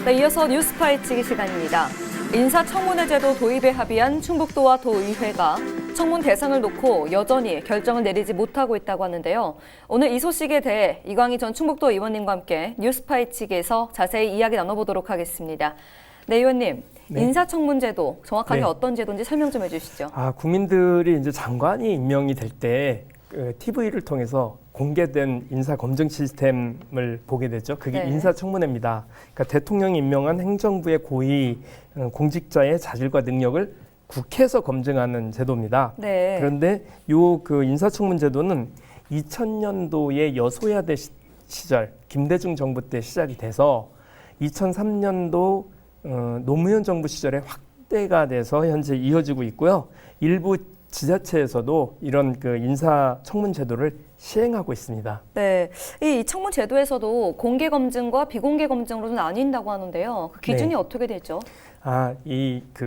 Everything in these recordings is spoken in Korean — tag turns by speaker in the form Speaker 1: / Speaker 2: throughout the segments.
Speaker 1: 네, 이어서 뉴스 파헤치기 시간입니다. 인사청문회 제도 도입에 합의한 충북도와 도의회가 청문 대상을 놓고 여전히 결정을 내리지 못하고 있다고 하는데요. 오늘 이 소식에 대해 이광희 전 충북도 의원님과 함께 뉴스 파헤치기에서 자세히 이야기 나눠보도록 하겠습니다. 네, 의원님. 네. 인사청문 제도 정확하게 어떤 제도인지 설명 좀 해주시죠.
Speaker 2: 국민들이 이제 장관이 임명이 될 때 TV를 통해서 공개된 인사 검증 시스템을 보게 되죠. 그게 인사청문회입니다. 그러니까 대통령이 임명한 행정부의 고위 공직자의 자질과 능력을 국회에서 검증하는 제도입니다.
Speaker 1: 네.
Speaker 2: 그런데 그 인사청문 제도는 2000년도에 여소야대 시절 김대중 정부 때 시작이 돼서 2003년도 노무현 정부 시절에 확대가 돼서 현재 이어지고 있고요. 일부 지자체에서도 이런 인사청문 제도를 시행하고 있습니다.
Speaker 1: 네, 이 청문 제도에서도 공개 검증과 비공개 검증으로 나뉜다고 하는데요. 그 기준이 어떻게 되죠?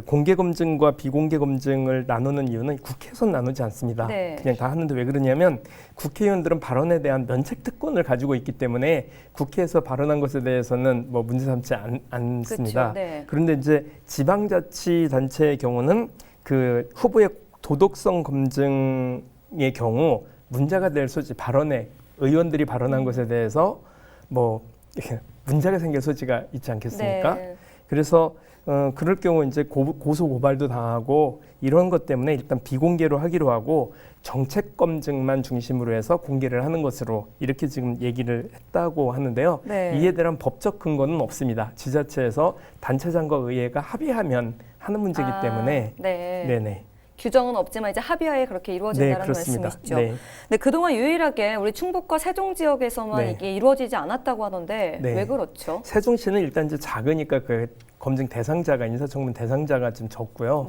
Speaker 2: 공개 검증과 비공개 검증을 나누는 이유는 국회에서 나누지 않습니다. 그냥 다 하는데 왜 그러냐면 국회의원들은 발언에 대한 면책 특권을 가지고 있기 때문에 국회에서 발언한 것에 대해서는 문제 삼지 않습니다. 그런데 이제 지방자치단체의 경우는 그 후보의 도덕성 검증의 경우 문제가 될 소지, 의원들이 발언한 것에 대해서 문제가 생길 소지가 있지 않겠습니까? 그래서 그럴 경우 이제 고소 고발도 당하고 이런 것 때문에 일단 비공개로 하기로 하고 정책 검증만 중심으로 해서 공개를 하는 것으로 이렇게 지금 얘기를 했다고 하는데요. 이에 대한 법적 근거는 없습니다. 지자체에서 단체장과 의회가 합의하면 하는 문제이기 때문에. 네네.
Speaker 1: 규정은 없지만 이제 합의하에 그렇게 이루어진다는 말씀이시죠. 네, 그동안 유일하게 우리 충북과 세종 지역에서만 이게 이루어지지 않았다고 하던데 왜 그렇죠?
Speaker 2: 세종시는 일단 이제 작으니까 검증 대상자가 인사청문 대상자가 좀 적고요.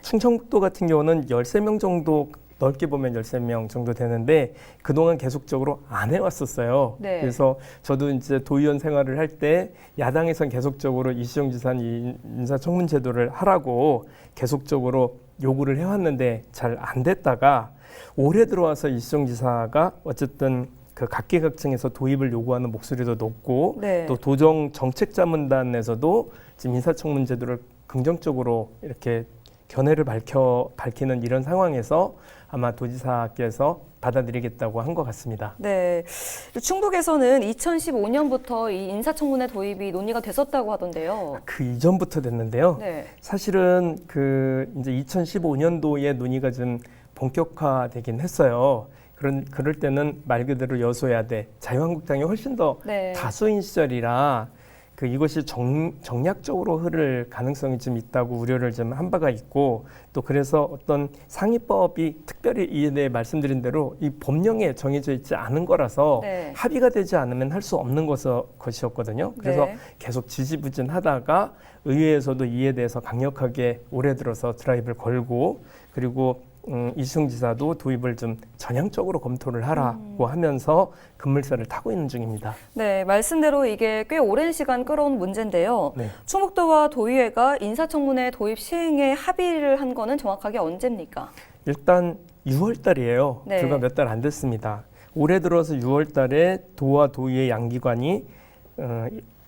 Speaker 2: 충청북도 같은 경우는 13명 정도 넓게 보면 13명 정도 되는데 그동안 계속적으로 안 해왔었어요. 그래서 저도 이제 도의원 생활을 할 때 야당에선 계속적으로 이시정 지사는 인사청문 제도를 하라고 계속적으로 요구를 해왔는데 잘 안 됐다가 올해 들어와서 이시정 지사가 어쨌든 각계각층에서 도입을 요구하는 목소리도 높고 또 도정 정책자문단에서도 지금 인사청문 제도를 긍정적으로 이렇게 견해를 밝히는 이런 상황에서 아마 도지사께서 받아들이겠다고 한 것 같습니다.
Speaker 1: 네, 충북에서는 2015년부터 이 인사청문회 도입이 논의가 됐었다고 하던데요.
Speaker 2: 그 이전부터 됐는데요. 사실은 이제 2015년도에 논의가 좀 본격화되긴 했어요. 그럴 때는 말 그대로 여소야대, 자유한국당이 훨씬 더 다수인 시절이라 이것이 정략적으로 흐를 가능성이 좀 있다고 우려를 좀 한 바가 있고 또 그래서 어떤 상위법이 특별히 이에 대해 말씀드린 대로 이 법령에 정해져 있지 않은 거라서 합의가 되지 않으면 할 수 없는 것이었거든요. 그래서 계속 지지부진하다가 의회에서도 이에 대해서 강력하게 올해 들어서 드라이브를 걸고 그리고 이시정 지사도 도입을 좀 전향적으로 검토를 하라고 하면서 급물살을 타고 있는 중입니다. 네,
Speaker 1: 말씀대로 이게 꽤 오랜 시간 끌어온 문제인데요. 충북도와 도의회가 인사청문회 도입 시행에 합의를 한 거는 정확하게 언제입니까?
Speaker 2: 일단 6월 달이에요. 불과 몇 달 안 됐습니다. 올해 들어서 6월 달에 도와 도의회 양기관이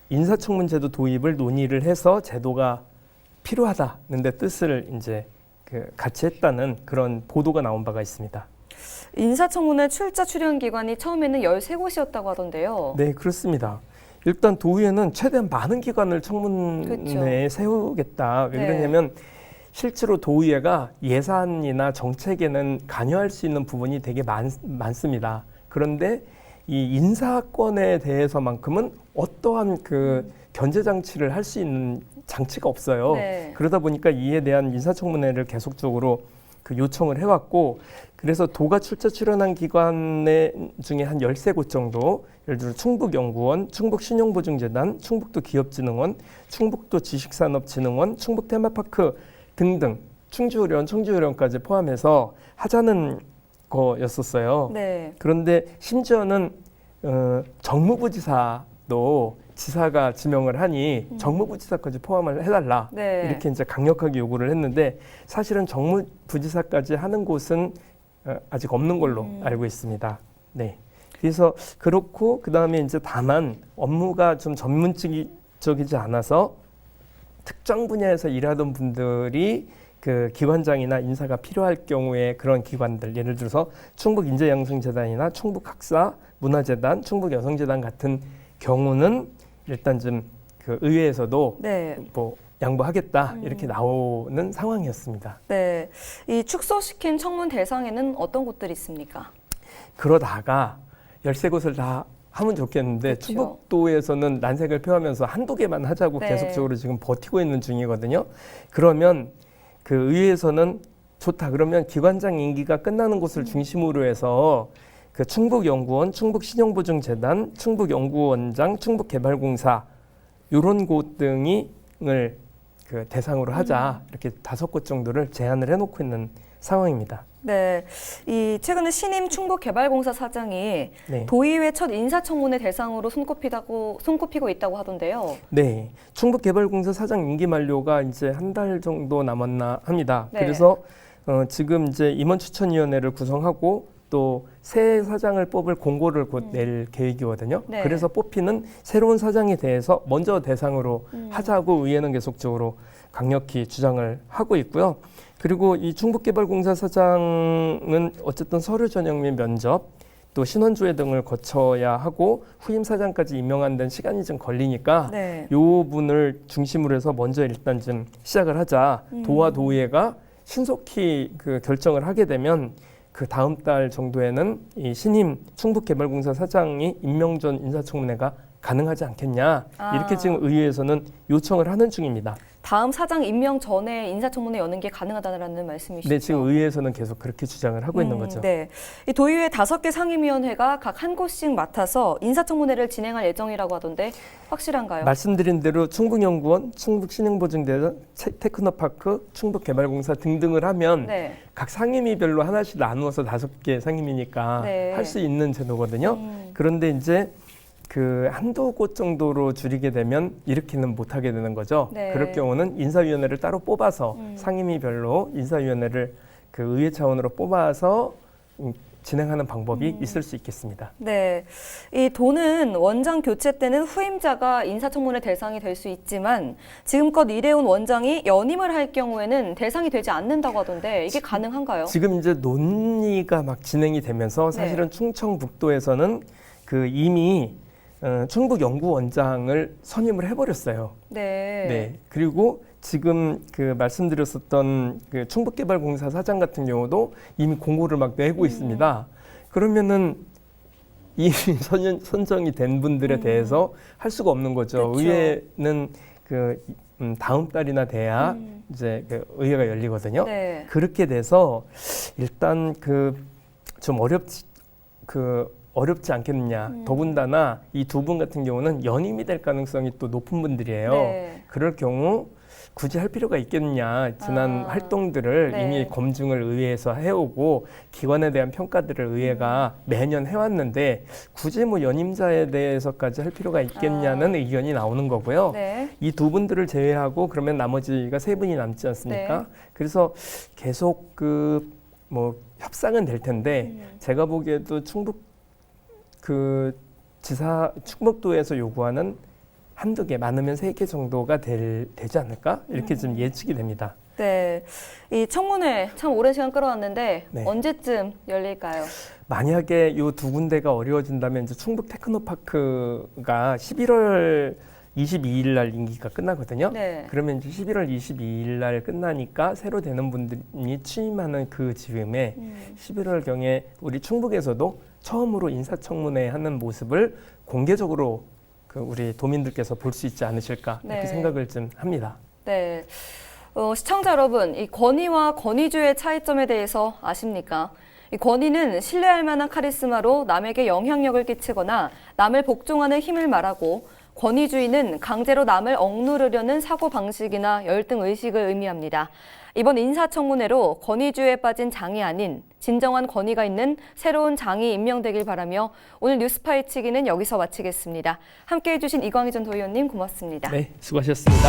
Speaker 2: 인사청문 제도 도입을 논의를 해서 제도가 필요하다는 데 뜻을 이제 같이 했다는 그런 보도가 나온 바가 있습니다.
Speaker 1: 인사청문회 출자 출연 기관이 처음에는 13곳이었다고 하던데요.
Speaker 2: 네, 그렇습니다. 일단 도의회는 최대한 많은 기관을 청문회에 세우겠다. 왜 그러냐면 실제로 도의회가 예산이나 정책에는 관여할 수 있는 부분이 되게 많습니다. 그런데 이 인사권에 대해서만큼은 어떠한 견제 장치를 할 수 있는 장치가 없어요. 그러다 보니까 이에 대한 인사청문회를 계속적으로 요청을 해왔고 그래서 도가 출연한 기관 중에 한 13곳 정도 예를 들어 충북연구원, 충북신용보증재단, 충북도 기업진흥원, 충북도 지식산업진흥원, 충북테마파크 등등 청주의료원까지 포함해서 하자는 거였었어요. 그런데 심지어는 정무부지사도 지사가 지명을 하니 정무부지사까지 포함을 해달라 이렇게 이제 강력하게 요구를 했는데 사실은 정무부지사까지 하는 곳은 아직 없는 걸로 알고 있습니다. 그래서 그렇고 그 다음에 이제 다만 업무가 좀 법적이지 않아서 특정 분야에서 일하던 분들이 그 기관장이나 인사가 필요할 경우에 그런 기관들, 예를 들어서 충북인재양성재단이나 충북학사문화재단, 충북여성재단 같은 경우는 일단 좀 그 의회에서도
Speaker 1: 네.
Speaker 2: 뭐 양보하겠다 이렇게 나오는 상황이었습니다.
Speaker 1: 네, 이 축소시킨 청문 대상에는 어떤 곳들이 있습니까?
Speaker 2: 그러다가 13곳을 다 하면 좋겠는데
Speaker 1: 그렇죠.
Speaker 2: 충북도에서는 난색을 표하면서 한두 개만 하자고
Speaker 1: 네.
Speaker 2: 계속적으로 지금 버티고 있는 중이거든요. 그러면 그 의회에서는 좋다. 그러면 기관장 임기가 끝나는 곳을 중심으로 해서 그 충북연구원, 충북신용보증재단, 충북연구원장, 충북개발공사 이런 곳 등을 그 대상으로 하자 이렇게 5곳 정도를 제안을 해놓고 있는 상황입니다.
Speaker 1: 네, 이 최근에 신임 충북개발공사 사장이
Speaker 2: 네.
Speaker 1: 도의회 첫 인사청문회 대상으로 손꼽히고 있다고 하던데요.
Speaker 2: 네, 충북개발공사 사장 임기 만료가 이제 한 달 정도 남았나 합니다.
Speaker 1: 네.
Speaker 2: 그래서 지금 이제 임원추천위원회를 구성하고 또 새 사장을 뽑을 공고를 곧 낼 계획이거든요.
Speaker 1: 네.
Speaker 2: 그래서 뽑히는 새로운 사장에 대해서 먼저 대상으로 하자고 의회는 계속적으로 강력히 주장을 하고 있고요. 그리고 이 충북개발공사 사장은 어쨌든 서류 전형 및 면접, 또 신원조회 등을 거쳐야 하고 후임 사장까지 임명하는 데는 시간이 좀 걸리니까
Speaker 1: 네.
Speaker 2: 요 부분을 중심으로 해서 먼저 일단 좀 시작을 하자. 도와 도의회가 신속히 그 결정을 하게 되면 그 다음 달 정도에는 이 신임 충북개발공사 사장이 임명 전 인사청문회가 가능하지 않겠냐. 이렇게 지금 의회에서는 요청을 하는 중입니다.
Speaker 1: 다음 사장 임명 전에 인사청문회 여는 게 가능하다는 말씀이시죠?
Speaker 2: 네, 지금 의회에서는 계속 그렇게 주장을 하고 있는 거죠.
Speaker 1: 네, 이 도의회 5개 상임위원회가 각 한 곳씩 맡아서 인사청문회를 진행할 예정이라고 하던데 확실한가요?
Speaker 2: 말씀드린 대로 충북연구원, 충북신흥보증재단, 테크노파크, 충북개발공사 등등을 하면
Speaker 1: 네.
Speaker 2: 각 상임위별로 하나씩 나누어서 5개 상임위니까
Speaker 1: 네.
Speaker 2: 할 수 있는 제도거든요. 그런데 이제 그 한두 곳 정도로 줄이게 되면 이렇게는 못하게 되는 거죠.
Speaker 1: 네.
Speaker 2: 그럴 경우는 인사위원회를 따로 뽑아서 상임위별로 인사위원회를 그 의회 차원으로 뽑아서 진행하는 방법이 있을 수 있겠습니다.
Speaker 1: 네, 이 도는 원장 교체 때는 후임자가 인사청문회 대상이 될 수 있지만 지금껏 일해온 원장이 연임을 할 경우에는 대상이 되지 않는다고 하던데 이게 가능한가요?
Speaker 2: 지금 이제 논의가 막 진행이 되면서 사실은 충청북도에서는 그 이미 충북연구원장을 선임을 해버렸어요.
Speaker 1: 네.
Speaker 2: 네. 그리고 지금 그 말씀드렸었던 그 충북개발공사 사장 같은 경우도 이미 공고를 막 내고 있습니다. 그러면은 이미 선정이 된 분들에 대해서 할 수가 없는 거죠.
Speaker 1: 그렇죠.
Speaker 2: 의회는 그 다음 달이나 돼야 이제 그 의회가 열리거든요.
Speaker 1: 네.
Speaker 2: 그렇게 돼서 일단 그 좀 어렵지 않겠느냐. 더군다나 이 두 분 같은 경우는 연임이 될 가능성이 또 높은 분들이에요.
Speaker 1: 네.
Speaker 2: 그럴 경우 굳이 할 필요가 있겠느냐. 지난 활동들을
Speaker 1: 네.
Speaker 2: 이미 검증을 의회에서 해오고 기관에 대한 평가들을 의회가 매년 해왔는데 굳이 뭐 연임자에 대해서까지 할 필요가 있겠냐는 의견이 나오는 거고요.
Speaker 1: 네.
Speaker 2: 이 두 분들을 제외하고 그러면 나머지가 3분이 남지 않습니까?
Speaker 1: 네.
Speaker 2: 그래서 계속 그 뭐 협상은 될 텐데 제가 보기에도 충북도에서 요구하는 한두 개, 많으면 3개 정도가 되지 않을까? 이렇게 좀 예측이 됩니다.
Speaker 1: 네, 이 청문회 참 오랜 시간 끌어왔는데
Speaker 2: 네.
Speaker 1: 언제쯤 열릴까요?
Speaker 2: 만약에 이 두 군데가 어려워진다면 이제 충북 테크노파크가 11월 22일 날 임기가 끝나거든요.
Speaker 1: 네.
Speaker 2: 그러면 이제 11월 22일 날 끝나니까 새로 되는 분들이 취임하는 그 즈음에 11월경에 우리 충북에서도 처음으로 인사청문회 하는 모습을 공개적으로 그 우리 도민들께서 볼 수 있지 않으실까 이렇게
Speaker 1: 네.
Speaker 2: 생각을 좀 합니다.
Speaker 1: 네, 시청자 여러분, 이 권위와 권위주의 차이점에 대해서 아십니까? 이 권위는 신뢰할 만한 카리스마로 남에게 영향력을 끼치거나 남을 복종하는 힘을 말하고 권위주의는 강제로 남을 억누르려는 사고방식이나 열등의식을 의미합니다. 이번 인사청문회로 권위주의에 빠진 장이 아닌 진정한 권위가 있는 새로운 장이 임명되길 바라며 오늘 뉴스파헤치기는 여기서 마치겠습니다. 함께해 주신 이광희 전 도의원님 고맙습니다.
Speaker 2: 네, 수고하셨습니다.